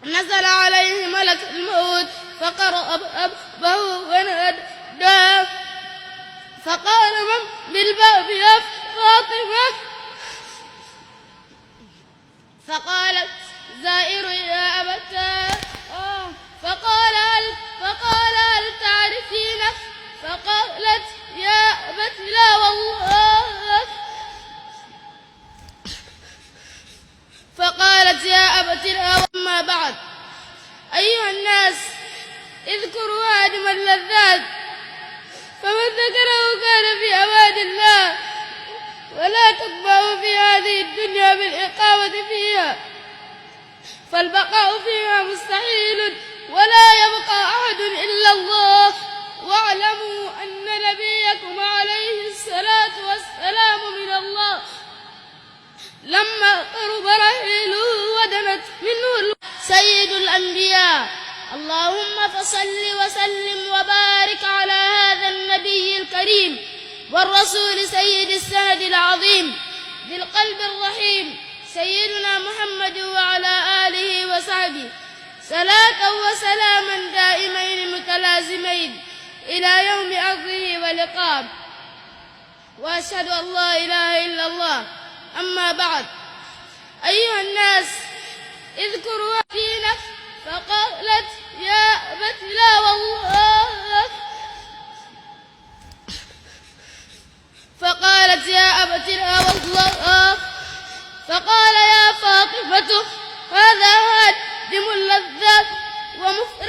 نزل عليه ملك الموت فقرأ به ونادى فقال من بالباب يا فاطمة؟ فقالت زائر يا أبتاه. فقال هل تعرفينه؟ فقالت يا أبت لا والله. فقالت يا أبت لا. وأما بعد، أيها الناس، اذكروا هادم اللذات، فمن ذكره كان في أمان الله، ولا تطمعوا في هذه الدنيا بالإقامة فيها، فالبقاء فيها مستحيل ولا يبقى أحد إلا الله. واعلموا أن نبيكم عليه الصلاة والسلام من الله لما قرب رحيله ودنت منه سيد الأنبياء. اللهم فصل وسلم وبارك على هذا النبي الكريم والرسول سيد السند العظيم ذي القلب الرحيم سيدنا محمد وعلى آله وصحبه صلاة وسلاما دائمين متلازمين إلى يوم عرضه ولقاه. وأشهد أن لا إله إلا الله. أما بعد، أيها الناس، اذكروا في نفس. فقالت يا أبت لا والله. فقالت يا أبت لا والله. فقال يا فاطمة هذا هادم اللذات ومفرد